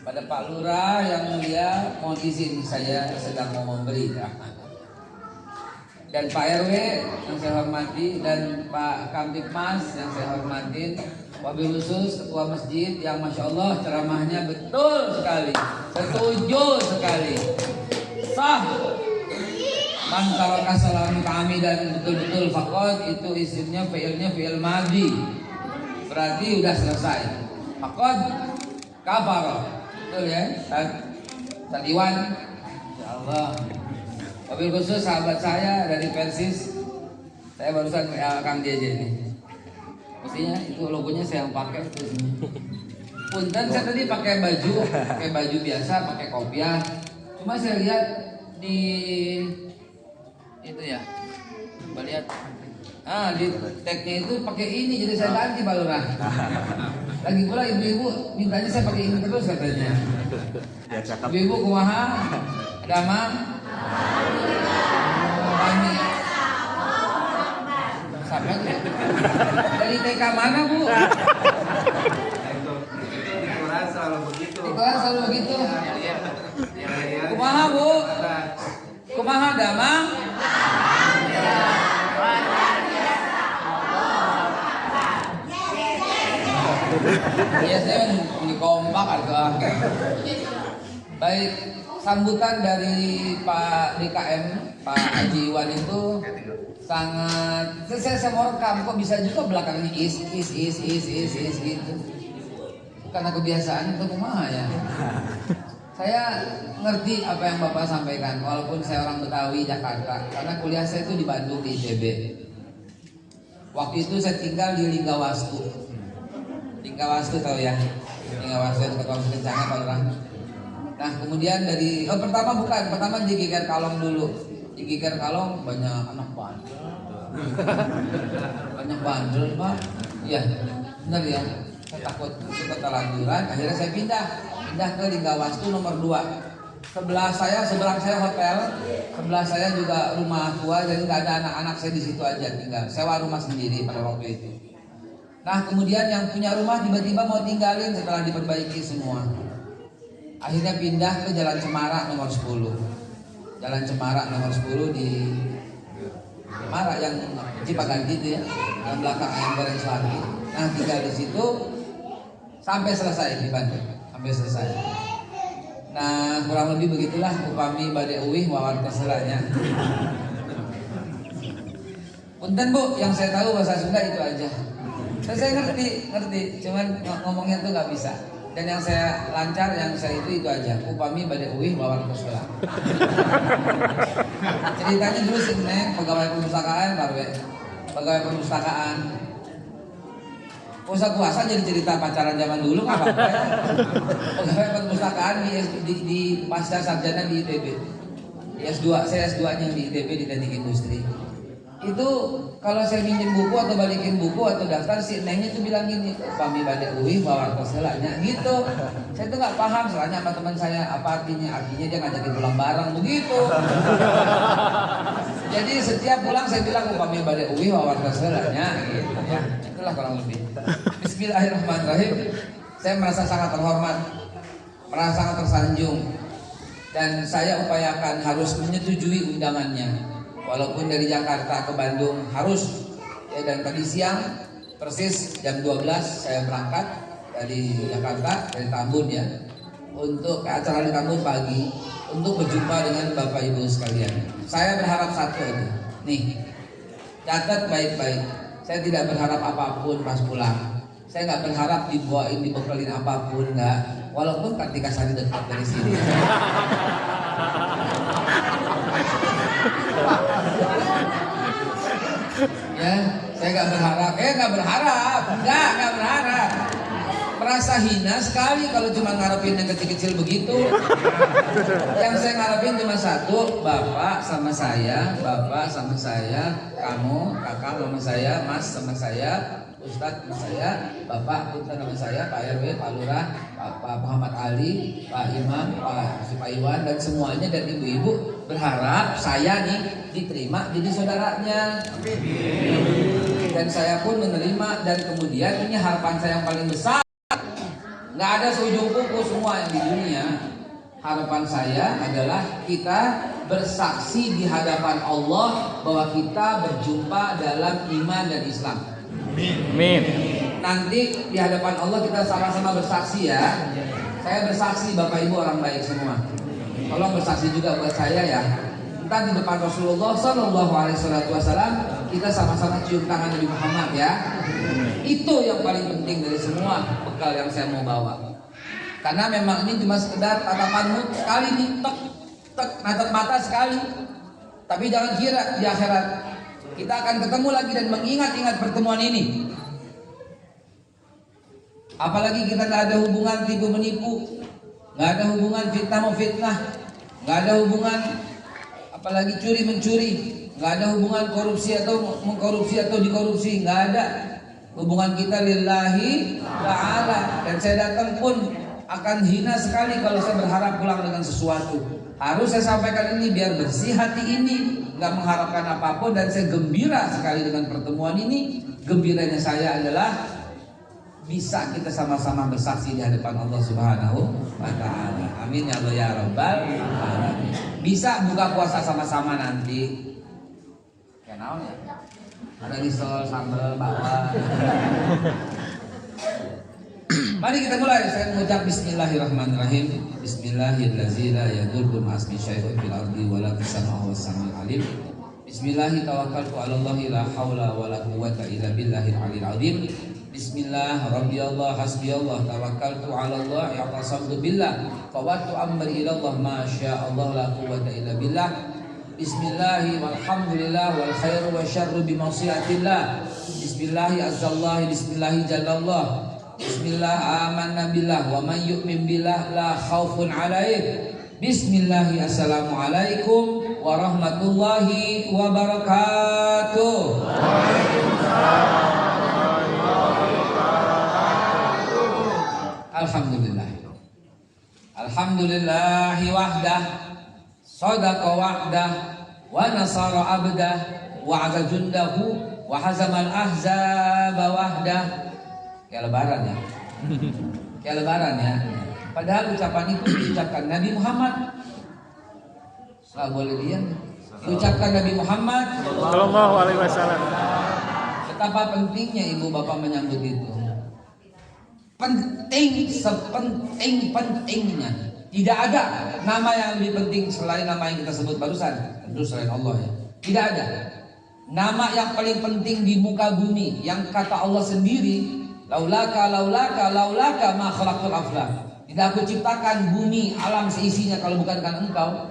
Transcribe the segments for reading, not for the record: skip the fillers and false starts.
pada Pak Lurah yang mulia, mohon izin saya sedang mau memberi. Dan Pak RW yang saya hormati, dan Pak Kamtibmas yang saya hormatin, wabil khusus ketua masjid yang masya Allah ceramahnya betul sekali, setuju sekali, sah. Man taraka salam kami, dan betul-betul fakot itu isimnya fiilnya fiil madhi, berarti udah selesai. Fakot kafar, betul ya, Ustaz Iwan, insyaallah. Wabil khusus sahabat saya dari Persis, saya barusan WA Kang JJ nih. Mestinya itu logonya saya yang pakai terus. Punten saya tadi pakai baju biasa, pakai kopiah. Cuma saya lihat di itu ya, coba lihat. Di tagnya itu pakai ini, jadi saya ganti Pak Lurah. Lagi pula ibu-ibu mintanya saya pakai ini terus katanya. Ibu-ibu kumaha? Dama? Kami. Sampai dari TK mana Bu? Itu di Quran selalu begitu. Di Quran selalu begitu. Kumaha Bu? Kumaha Dama? Iya saya ini kompak agak. Baik, sambutan dari Pak DKM, Pak Haji Iwan itu sangat. Saya mau rekam, kok bisa juga belakangnya is gitu. Karena kebiasaan itu kumaha ya. Saya ngerti apa yang Bapak sampaikan, walaupun saya orang Betawi Jakarta, karena kuliah saya itu di Bandung di ITB. Waktu itu saya tinggal di Linggawastu. Linggawastu tahu ya? Linggawastu yang dekat Wastu Kencana Pak Lurah. Nah kemudian pertama di Giger Kalong dulu. Di Giger Kalong banyak anak bandel. Banyak bandel Pak. Iya benar ya. Saya takut keterlanjuran. Akhirnya saya pindah ke Linggawastu nomor 2. Sebelah saya hotel, sebelah saya juga rumah tua, jadi nggak ada anak-anak, saya di situ aja tinggal. Sewa rumah sendiri pada waktu itu. Nah kemudian yang punya rumah tiba-tiba mau tinggalin setelah diperbaiki semua. Akhirnya pindah ke Jalan Cemara nomor 10. Jalan Cemara nomor 10 di Cemara yang Cipaganti itu ya, yang belakang Ayam Goreng Selati. Nah tinggal di situ sampai selesai di Bandung, sampai selesai. Nah kurang lebih begitulah upami bade uwih wawan keselanya. Punten Bu, yang saya tahu bahasa Sunda itu aja. Saya ngerti, cuman ngomongnya tuh nggak bisa. Dan yang saya lancar, yang saya itu aja. Upami bade uwih wawan kesela. Ceritanya dulu sih Neng, pegawai perpustakaan, pegawai perpustakaan. Pusat puasa jadi cerita pacaran zaman dulu nggak apa-apa ya. Pegawai perpustakaan di pasca sarjana di ITB. Saya S2-nya di ITB di Teknik Industri. Itu kalau saya minjem buku atau balikin buku atau daftar, si Nengnya tuh bilang gini, pami bade uwih bawa selanya gitu. Saya tuh nggak paham, soalnya sama teman saya apa artinya dia ngajakin pulang bareng begitu. Jadi setiap pulang saya bilang pami bade uwih bawa selanya gitu ya. Itulah kurang lebih. Bismillahirrahmanirrahim. Saya merasa sangat terhormat, merasa sangat tersanjung, dan saya upayakan harus menyetujui undangannya. Walaupun dari Jakarta ke Bandung harus ya, dan tadi siang persis jam 12 saya berangkat dari Jakarta, dari Tambun ya, untuk ke acara di Tambun pagi untuk berjumpa dengan Bapak Ibu sekalian. Saya berharap satu aja, nih catat baik-baik. Saya tidak berharap apapun pas pulang. Saya nggak berharap dibekelin apapun, nggak. Walaupun Kartika Sari dekat dari sini. Ya, saya nggak berharap, nggak berharap. Merasa hina sekali kalau cuma ngarepin yang kecil-kecil begitu. Yang saya ngarepin cuma satu, bapak sama saya, kamu, kakak sama saya, mas sama saya, ustadz sama saya, bapak punten sama saya, Pak RW, Pak Lurah, Pak Muhammad Ali, Pak Imam, Pak Iwan, dan semuanya, dan ibu-ibu berharap saya nih diterima jadi saudaranya. Dan saya pun menerima, dan kemudian ini harapan saya yang paling besar. Nggak ada seujung kuku semua yang di dunia. Harapan saya adalah kita bersaksi di hadapan Allah bahwa kita berjumpa dalam iman dan Islam. Amin. Nanti di hadapan Allah kita sama-sama bersaksi ya. Saya bersaksi Bapak Ibu orang baik semua. Tolong bersaksi juga buat saya ya. Ntar di depan Rasulullah Sallallahu Alaihi Wasallam kita sama-sama cium tangan Nabi Muhammad ya. Itu yang paling penting dari semua bekal yang saya mau bawa. Karena memang ini cuma sekedar tatapan sekali nih, natap mata sekali. Tapi jangan kira di akhirat kita akan ketemu lagi dan mengingat-ingat pertemuan ini. Apalagi kita nggak ada hubungan tipu menipu, nggak ada hubungan fitnah memfitnah, nggak ada hubungan apalagi curi mencuri, nggak ada hubungan korupsi atau mengkorupsi atau dikorupsi, nggak ada. Hubungan kita lillahi ta'ala. Dan saya datang pun akan hina sekali kalau saya berharap pulang dengan sesuatu. Harus saya sampaikan ini biar bersih hati ini, nggak mengharapkan apapun. Dan saya gembira sekali dengan pertemuan ini. Gembiranya saya adalah bisa kita sama-sama bersaksi di hadapan Allah Subhanahu wa Ta'ala. Amin ya Allah ya Rabbal alamin. Bisa buka puasa sama-sama nanti. Kayak naon ya? Ada risol, sambal, bawang. Mari kita mulai. Saya mengucap Bismillahirrahmanirrahim. Bismillahirrahmanirrahim. La yadurru ma'asmi syai'un fil ardi wa la fis samaa'i was samiul alim. Bismillahi tawakkaltu 'ala Allah la haula wa la quwwata illa billahil 'aliyyil 'azim. Bismillah rabbi Allah hasbi Allah tawakkaltu 'ala Allah i'tasamtu billah fawattu amri ila Allah ma syaa Allah la quwwata illa billah. Bismillahi walhamdulillah wal khairu wa syarru bimasyiatillah. Bismillahi azzallah bismillahi jalallah. Bismillah amanna billah wa man yu'min billah la khaufun alaih. Bismillahi assalamualaikum warahmatullahi wabarakatuh. Alhamdulillah. Alhamdulillahi wahdah sadaqa wa'dah wa nasara abdah wa 'azza jundahu wa hazamal ahzaba wahdah. Kayak lebaran ya. Kayak lebaran ya. Padahal ucapan itu diucapkan Nabi Muhammad. Enggak boleh diam. Diucapkan Nabi Muhammad Sallallahu alaihi wasallam. Betapa pentingnya ibu bapak menyambut itu. Penting, sepenting-pentingnya. Tidak ada nama yang lebih penting selain nama yang kita sebut barusan. Tentu selain Allah ya. Tidak ada nama yang paling penting di muka bumi yang kata Allah sendiri, laulaka ma khalaqtul aflak. Tidak aku ciptakan bumi alam seisinya kalau bukan karena engkau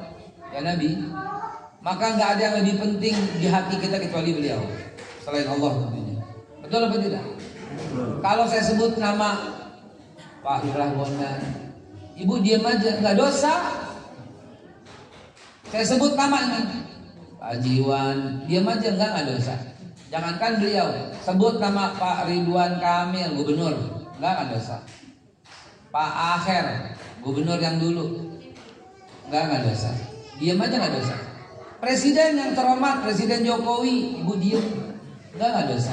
ya Nabi. Maka nggak ada yang lebih penting di hati kita kecuali beliau selain Allah tentunya. Betul apa tidak? Kalau saya sebut nama Pak Irah Bondan, ibu diam aja, nggak dosa. Saya sebut nama ini Pak Jiwan, diam aja, nggak dosa. Jangankan beliau, sebut nama Pak Ridwan Kamil, gubernur, nggak dosa. Pak Aher, gubernur yang dulu, nggak dosa. Diam aja nggak dosa. Presiden yang terhormat, Presiden Jokowi, ibu diam, nggak dosa.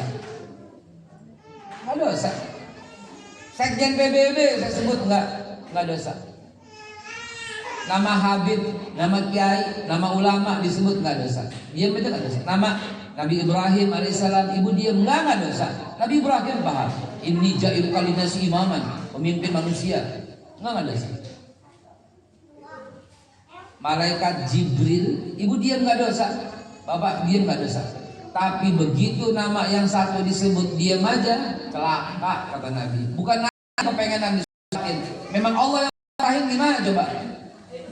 Nggak dosa. Sekjen PBB saya sebut nggak dosa. Nama Habib, nama Kiai, nama ulama disebut nggak dosa. Diam aja nggak dosa. Nama Nabi Ibrahim alaihissalam ibu diam nggak dosa. Nabi Ibrahim paham. Ini ja'il kalinasi imaman, pemimpin manusia, nggak dosa. Malaikat Jibril, ibu diam nggak dosa. Bapak diam nggak dosa. Tapi begitu nama yang satu disebut diam aja, celaka kata Nabi. Bukan kepengenan disusahin. Memang Allah yang terakhir gimana coba?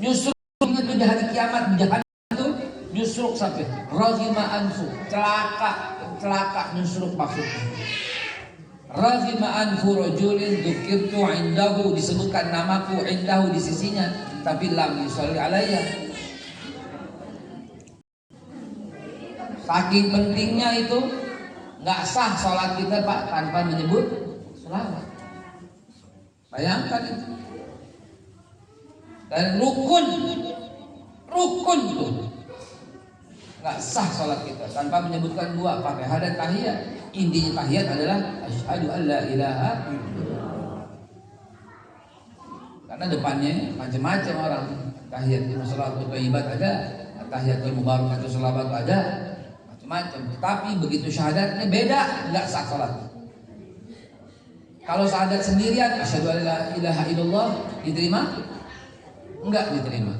Nyusruknya tuh di hari kiamat di jahanam itu nyusruk sampai raghima anfu, celaka nyusruk maksudnya. Raghima anfu rajulin dzukirtu indahu, disebutkan namaku indahu di sisinya, tapi lam yusalli alayya. Saking pentingnya itu nggak sah sholat kita Pak tanpa menyebut selawat. Bayangkan itu. Dan rukun itu nggak sah sholat kita tanpa menyebutkan dua Fatihah dan tahiyat. Intinya tahiyat adalah asyhadu an la ilaha illallah. Karena depannya macam-macam orang. Tahiyatul salatu thayyibat ada, tahiyatul mubarakatuh shalawat ada, macam-macam. Tapi begitu syahadatnya beda, enggak sah salat. Kalau syahadat sendirian, asyhadu an la ilaha illallah, diterima? Enggak diterima.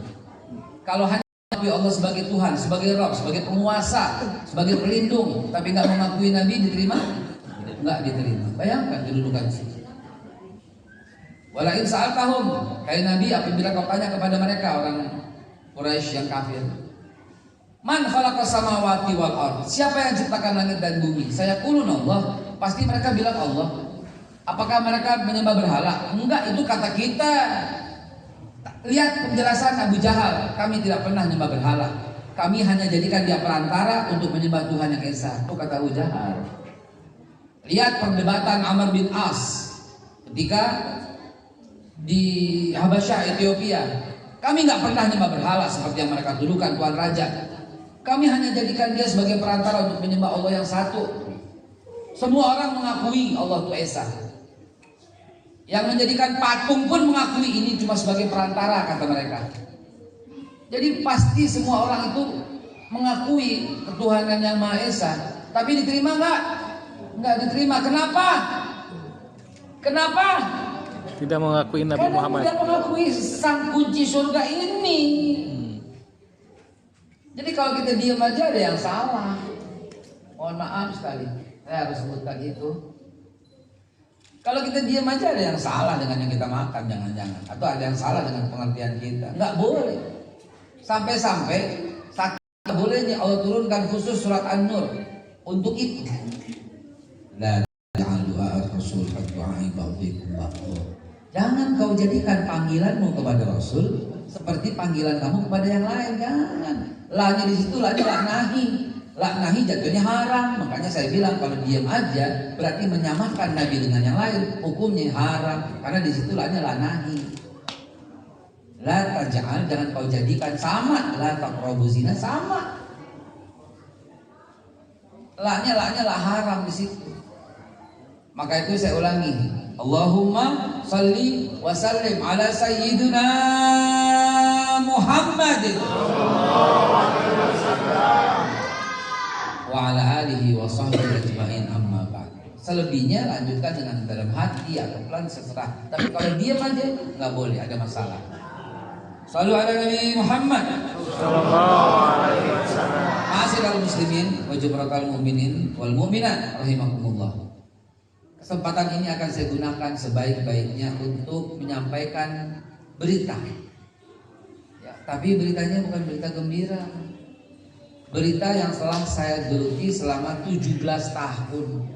Kalau hanya mengakui Allah sebagai Tuhan, sebagai Rabb, sebagai penguasa, sebagai pelindung, tapi enggak mengakui Nabi, diterima? Enggak diterima. Bayangkan kedudukan sih. Walain sa'altahum, kata Nabi, apabila kau tanya kepada mereka orang Quraisy yang kafir, man khalaqas samawati wal ard, siapa yang ciptakan langit dan bumi? Saya qulun Allah, pasti mereka bilang Allah. Apakah mereka menyembah berhala? Enggak, itu kata kita. Lihat penjelasan Abu Jahal, kami tidak pernah menyembah berhala. Kami hanya jadikan dia perantara untuk menyembah Tuhan yang esa. Itu kata Abu Jahal. Lihat perdebatan Amr bin As ketika di Habasyah, Ethiopia. Kami nggak pernah menyembah berhala seperti yang mereka tuduhkan Tuhan Raja. Kami hanya jadikan dia sebagai perantara untuk menyembah Allah yang satu. Semua orang mengakui Allah itu esa. Yang menjadikan patung pun mengakui ini cuma sebagai perantara, kata mereka. Jadi pasti semua orang itu mengakui ketuhanan yang Maha Esa. Tapi diterima nggak? Nggak diterima. Kenapa? Kenapa? Tidak mengakui Nabi Karena Muhammad. tidak mengakui sang kunci surga ini. Jadi kalau kita diam aja ada yang salah. Mohon maaf sekali, saya harus sebutkan itu. Kalau kita diam aja ada yang salah dengan yang kita makan, jangan-jangan. Atau ada yang salah dengan pengertian kita. Nggak boleh. Sampai-sampai saking bolehnya Allah turunkan khusus surat An-Nur untuk itu. La ta'alu ar-rasul haddu'ai ba'dikum ba'dhu. Jangan kau jadikan panggilanmu kepada Rasul seperti panggilan kamu kepada yang lain. Jangan. Lahnya di situ lahnya laknahi. Laknahi jatuhnya haram. Makanya saya bilang kalau diam aja berarti menyamakan Nabi dengan yang lain. Hukumnya haram. Karena di situ lahnya laknahi. La taj'al, jangan kau jadikan sama. La taqrabu zina, sama. Lahnya lah haram di situ. Maka itu saya ulangi. Allahumma salli wa sallim ala sayyidina Muhammadin wa ala alihi wa sahbihi ajma'in, amma ba'd. Selebihnya lanjutkan dengan dalam hati atau pelan seserah. Tapi kalau diam aja nggak boleh, ada masalah. Shallu ala Nabi Muhammad sallallahu alaihi wasallam. Ma'asyiral muslimin wa jumratal mu'minin wal mu'minat rahimakumullah. Kesempatan ini akan saya gunakan sebaik-baiknya untuk menyampaikan berita. Ya, tapi beritanya bukan berita gembira. Berita yang telah saya geluti selama 17 tahun.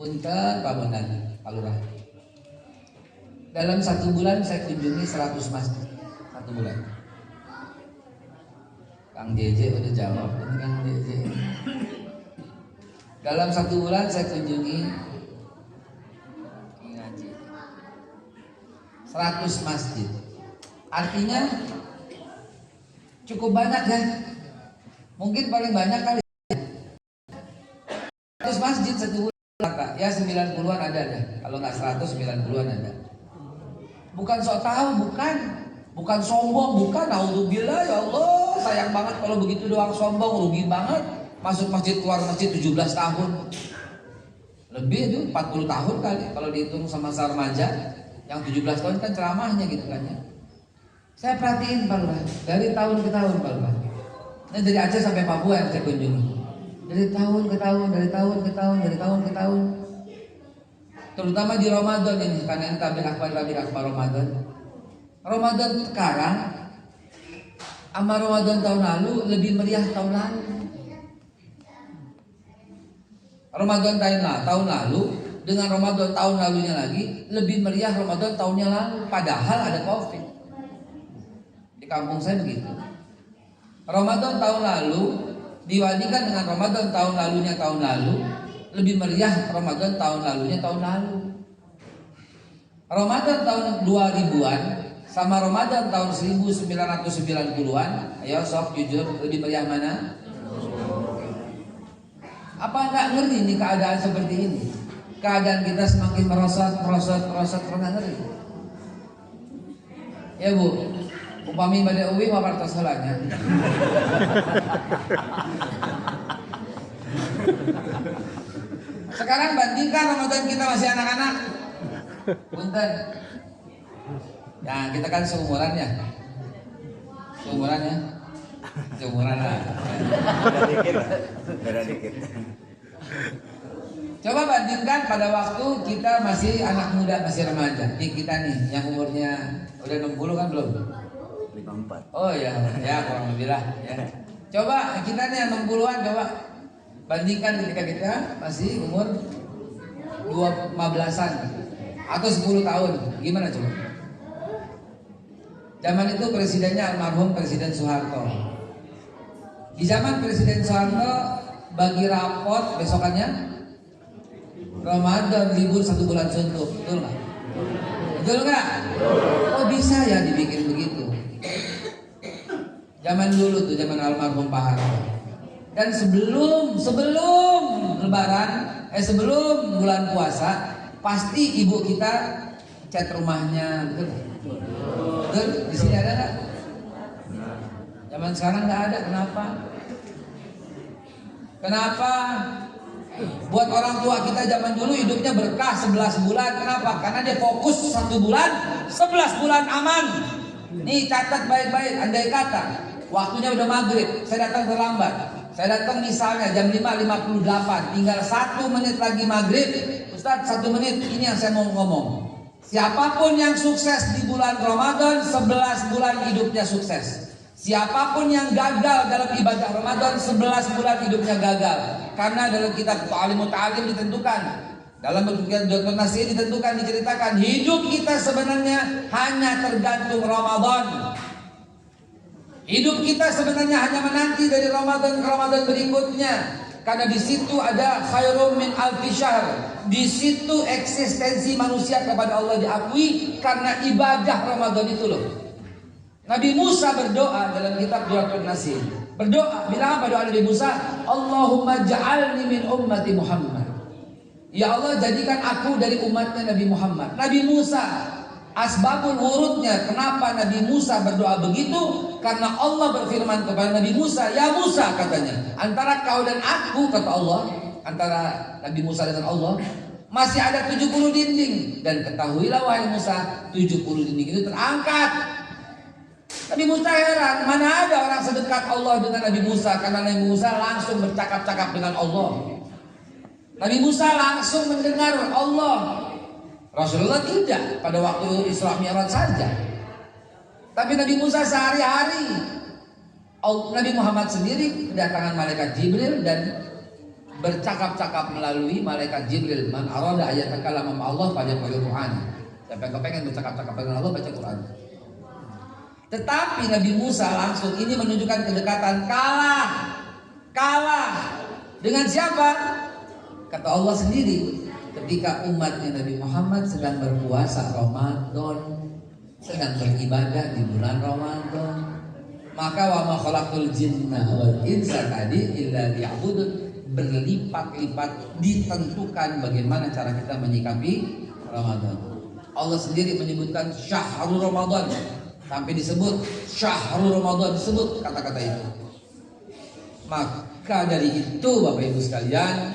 Punten Pak Bondan, Pak Lurah. Dalam 1 bulan saya kunjungi 100 masjid. 1 bulan. Kang JJ udah jawab, ini Kang JJ. Dalam 1 bulan saya kunjungi 100 masjid. Artinya cukup banyak ya. Mungkin paling banyak kali 100 masjid 1 bulan. Ya 90-an ada deh. Kalau nggak 100, 90-an ada. Bukan sok tahu, bukan sombong, bukan. Alhamdulillah ya Allah, sayang banget kalau begitu doang sombong, rugi banget. Masuk masjid keluar masjid 17 tahun. Lebih itu 40 tahun kali kalau dihitung sama remaja. Yang 17 tahun kan ceramahnya gitu kan ya. Saya perhatiin Pak Lurah, dari tahun ke tahun Pak Lurah. Ini dari Aceh sampai Papua yang saya kunjungi. Dari tahun ke tahun, dari tahun ke tahun, dari tahun ke tahun. Terutama di Ramadan ini, karena ini tabligh akbar Ramadan. Ramadan sekarang sama Ramadan tahun lalu lebih meriah tahun lalu. Ramadan tahun lalu dengan Ramadan tahun lalunya lagi lebih meriah Ramadan tahunnya lalu, padahal ada Covid. Di kampung saya begitu. Ramadan tahun lalu dibandingkan dengan Ramadan tahun lalunya tahun lalu lebih meriah Ramadan tahun lalunya tahun lalu. Ramadan tahun 2000-an sama Ramadan tahun 1990-an, ayo sok jujur, lebih meriah mana? Apa enggak ngerti nih keadaan seperti ini? Keadaan kita semakin merosot, nggak ngerti. Ya Bu, upami pada uwi wapartos halanya. Sekarang bandingkan Ramadan kita masih anak-anak. Punten. Ya kita kan seumuran ya. Seumuran ya. Seumuran lah. Beda dikit. Coba bandingkan pada waktu kita masih anak muda, masih remaja. Nih kita nih yang umurnya udah 60 kan belum? 54. Oh ya, ya kurang lebih lah ya. Coba kita nih yang 60-an coba bandingkan ketika kita masih umur 15-an atau 10 tahun. Gimana coba? Zaman itu presidennya almarhum Presiden Soeharto. Di zaman Presiden Soeharto bagi rapot besokannya Ramadan libur 1 bulan suntuk, betul nggak? Betul nggak? Oh bisa ya dibikin begitu. Zaman dulu tuh, zaman almarhum Pak Harto. Dan sebelum Lebaran, sebelum bulan puasa, pasti ibu kita cat rumahnya, betul? Betul? Di sini ada nggak? Zaman sekarang nggak ada, kenapa? Kenapa? Buat orang tua kita zaman dulu hidupnya berkah 11 bulan. Kenapa? Karena dia fokus 1 bulan, 11 bulan aman. Nih catat baik-baik, andai kata waktunya udah maghrib, saya datang terlambat. Saya datang misalnya jam 5.58, tinggal 1 menit lagi maghrib. Ustadz 1 menit, ini yang saya mau ngomong. Siapapun yang sukses di bulan Ramadan, 11 bulan hidupnya sukses. Siapapun yang gagal dalam ibadah Ramadan, 11 bulan hidupnya gagal. Karena dalam kitab Ta'limut Ta'lim ditentukan, dalam kitab Dr. Nasir ditentukan, diceritakan hidup kita sebenarnya hanya tergantung Ramadan. Hidup kita sebenarnya hanya menanti dari Ramadan ke Ramadan berikutnya. Karena di situ ada khairum min alfi syahr. Di situ eksistensi manusia kepada Allah diakui karena ibadah Ramadan itu loh. Nabi Musa berdoa dalam kitab Dr. Nasir. Berdoa, bilang apa doa Nabi Musa? Allahumma ja'alni min ummati Muhammad. Ya Allah, jadikan aku dari umatnya Nabi Muhammad. Nabi Musa, asbabul wurudnya kenapa Nabi Musa berdoa begitu? Karena Allah berfirman kepada Nabi Musa, ya Musa katanya, antara kau dan aku, kata Allah, antara Nabi Musa dengan Allah, masih ada 70 dinding. Dan ketahuilah wahai Musa, 70 dinding itu terangkat. Nabi Musa heran, mana ada orang sedekat Allah dengan Nabi Musa? Karena Nabi Musa langsung bercakap-cakap dengan Allah. Nabi Musa langsung mendengar Allah. Rasulullah tidak, pada waktu Isra Mi'raj saja. Tapi Nabi Musa sehari-hari. Nabi Muhammad sendiri kedatangan malaikat Jibril dan bercakap-cakap melalui malaikat Jibril. Man arada ayatakallama ma Allah falyaqul Quran. Siapa yang pengen bercakap-cakap dengan Allah, baca Quran. Tetapi Nabi Musa langsung ini menunjukkan kedekatan, kalah dengan siapa? Kata Allah sendiri, ketika umatnya Nabi Muhammad sedang berpuasa Ramadan, sedang beribadah di bulan Ramadan, maka wa ma khalaqul jinna wal insa tadi illa liya'budun, berlipat-lipat ditentukan bagaimana cara kita menyikapi Ramadan. Allah sendiri menyebutkan syahrul Ramadan. Sampai disebut syahrul Ramadan, disebut kata-kata itu. Maka dari itu Bapak Ibu sekalian,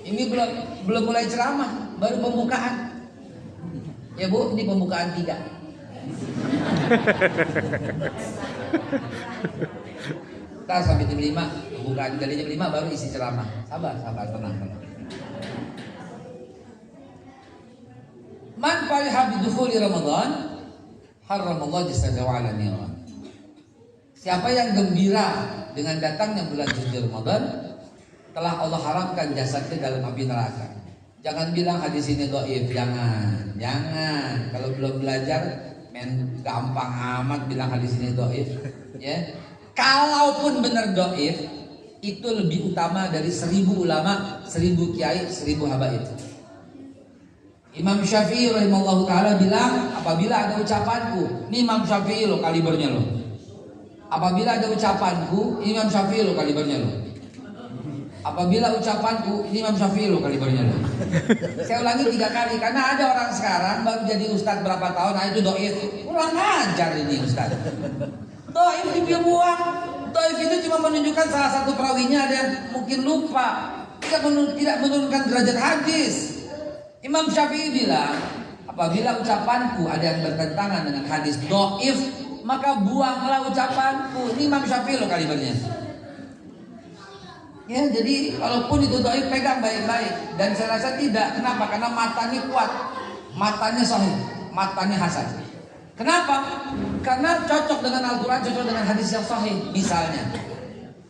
ini belum mulai ceramah, baru pembukaan. Ya Bu, ini pembukaan 3. Ntar sampai jam 5, pembukaan dari jam 5 baru isi ceramah. Sabar, tenang. Man fariha bidukhuli Ramadan, haramallahu jalla wa ala niran. Siapa yang gembira dengan datangnya bulan suci Ramadan, telah Allah haramkan jasadnya dalam api neraka. Jangan bilang hadis ini dhaif, jangan. Kalau belum belajar, gampang amat bilang hadis ini dhaif, ya. Kalaupun benar dhaif, itu lebih utama dari 1000 ulama, 1000 kiai, 1000 habaib. Imam Syafi'i rahimahullah ta'ala bilang, apabila ada ucapanku, ini Imam Syafi'i loh kalibernya loh. Apabila ada ucapanku, Imam Syafi'i loh kalibernya loh. Apabila ucapanku, ini Imam Syafi'i loh kalibernya loh. Saya ulangi 3 kali karena ada orang sekarang baru jadi ustadz berapa tahun, nah itu doif. Kurang ajar ini ustadz. Doif dibuang. Doif itu cuma menunjukkan salah satu perawinya ada yang mungkin lupa, tidak menurunkan derajat hadis. Imam Syafi'i bilang, apabila ucapanku ada yang bertentangan dengan hadis doif, maka buanglah ucapanku. Ini Imam Syafi'i loh kalibernya. Ya, jadi walaupun itu doif pegang baik-baik. Dan saya rasa tidak. Kenapa? Karena matanya kuat, matanya sahih, matanya hasan. Kenapa? Karena cocok dengan Al-Quran, cocok dengan hadis yang sahih. Misalnya,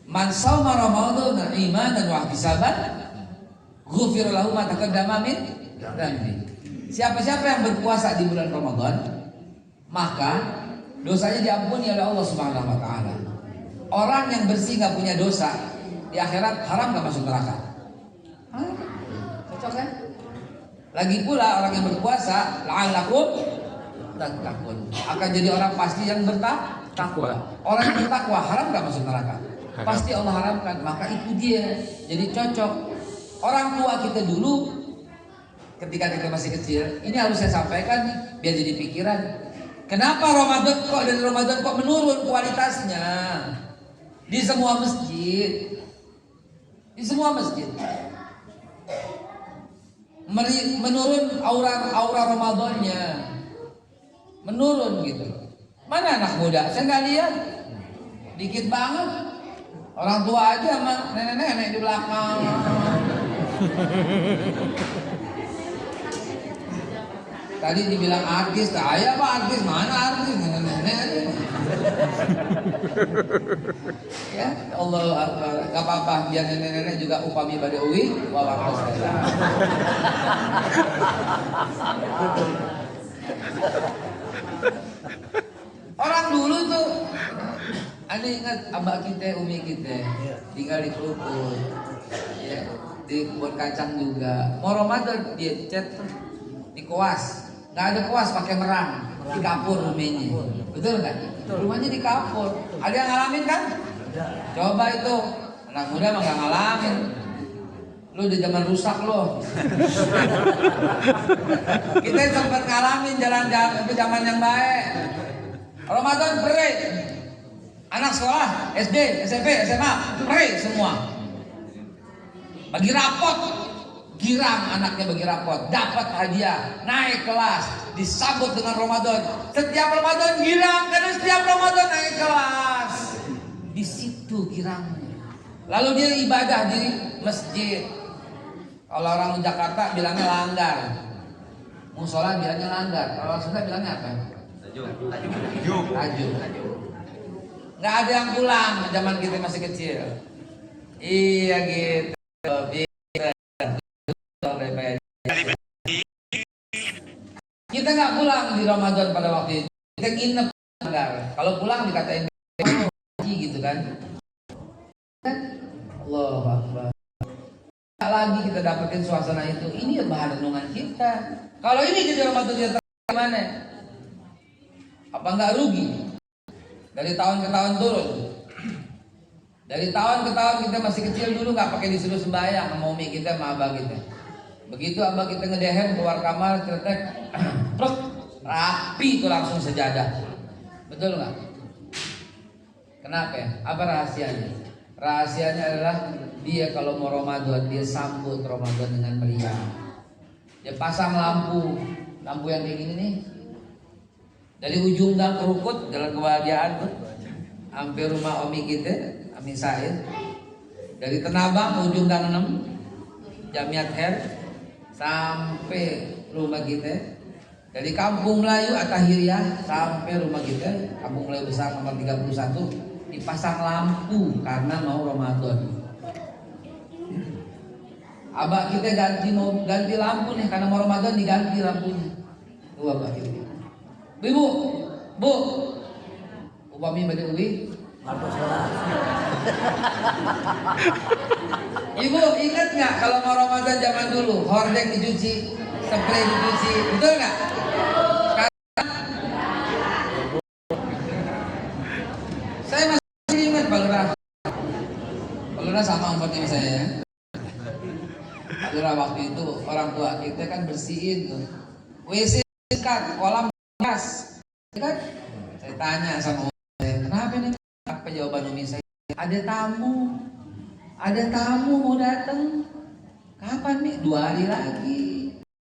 man shawma ramadhana imanan wa ihtisaban ghufira lahu ma taqaddama min dhanbi. Siapa-siapa yang berpuasa di bulan Ramadan, maka dosanya diampuni oleh Allah Subhanahu wa taala. Orang yang bersih enggak punya dosa, di akhirat haram gak masuk neraka. Cocok kan? Lagi pula orang yang berpuasa la'allakum tattaqun, akan jadi orang pasti yang bertakwa. Orang yang bertakwa haram gak masuk neraka. Pasti Allah haramkan, maka itu dia. Jadi cocok. Orang tua kita dulu ketika kita masih kecil, ini harus saya sampaikan biar jadi pikiran. Kenapa Ramadan kok menurun kualitasnya? Di semua masjid. Di semua masjid menurun aura Ramadannya, menurun gitu. Mana anak muda? Saya nggak lihat, dikit banget. Orang tua aja sama nenek-nenek di belakang. Tadi dibilang artis, saya apa artis? Mana artis? Nenek-nenek aja. Ya, Allah Akbar. Gak apa-apa, biar nenek-nenek juga upami pada uwi wawakas. Orang dulu tuh, ada ingat abah kita, umi kita, tinggal di Krukut, ya, di kebun kacang juga. Mau Ramadan dia cat di koas, nggak ada koas pakai merang, di kapur rumahnya, betul nggak? Rumahnya di kapur. Ada yang ngalamin kan? Coba itu, anak muda mah nggak ngalamin. Lu udah zaman rusak lo. Kita sempat ngalamin jalan-jalan itu zaman yang baik. Ramadan pray. Anak sekolah SD, SMP, SMA pray semua. Bagi rapot, girang anaknya bagi rapot, dapat hadiah, naik kelas, disambut dengan Ramadan. Setiap Ramadan girang karena setiap Ramadan naik kelas. Di situ girangnya. Lalu dia ibadah di masjid. Kalau orang Jakarta bilangnya langgar, musola bilangnya langgar. Kalau orang Sunda bilangnya apa? Tajuk. Nggak ada yang pulang zaman kita masih kecil. Iya gitu. Kita nggak pulang di Ramadan pada waktu itu. Kita nginep langgar. Kalau pulang dikatain gitu kan. Allahu Akbar. Lagi kita dapetin suasana itu. Ini bahan renungan kita. Kalau ini jadi Ramadan dia gimana? Apa nggak rugi? Dari tahun ke tahun turun. Dari tahun ke tahun kita masih kecil dulu nggak pakai disuruh sembahyang sama umi kita sama abah kita. Begitu abah kita ngedehem keluar kamar cetek, rapi itu langsung sejadah. Betul nggak? Kenapa ya? Apa rahasianya? Rahasianya adalah dia kalau mau Ramadan dia sambut Ramadan dengan meriah. Dia pasang lampu yang kayak gini nih. Dari ujung gang Krukut jalan kebahagiaan tuh, hampir rumah Omi kita, Ami Said. Dari Tenabang ujung gang 6, Jamiat Her, sampai rumah kita. Dari Kampung Melayu Atahiriah sampai rumah kita, Kampung Melayu besar nomor 31, dipasang lampu karena mau Ramadan. Abah kita ganti lampu nih karena mau Ramadan diganti lampunya. Tuh abah kita. Ibu, Bu, upami bade uwi. Ibu ingat nggak kalau mau Ramadan zaman dulu hordeng dicuci, spray dicuci, betul nggak? Saya masih ingat Pak Lurah. Pak Lurah sama umurnya saya ya. kira waktu itu orang tua kita kan bersihin tuh WC kan kolam gas kan. Saya tanya sama saya, kenapa ini? Apa jawaban umi saya? Ada tamu mau datang. Kapan nih? 2 hari lagi.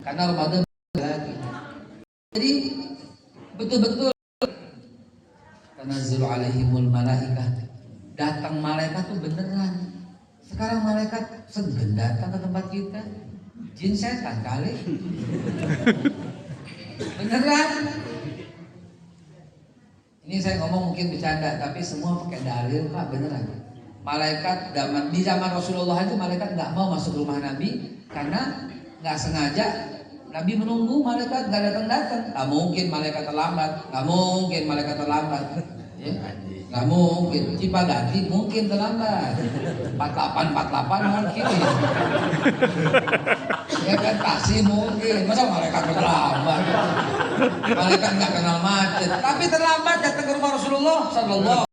Karena Ramadan lagi. Jadi betul-betul tanazzalu alaihimul malaikah. Datang malaikat tuh beneran. Sekarang malaikat segan datang ke tempat kita. Jin setan kali. Beneran. Ini saya ngomong mungkin bercanda, tapi semua pakai dalil Pak, beneran. Malaikat di zaman Rasulullah aja malaikat nggak mau masuk rumah Nabi karena nggak sengaja Nabi menunggu malaikat nggak datang. Nggak mungkin malaikat terlambat, ya. Nggak mungkin. Cipaganti mungkin terlambat. 48 mungkin. Ya kan pasti mungkin. Masa malaikat terlambat? Malaikat nggak kenal macet, tapi terlambat datang ke rumah Rasulullah Sallallahu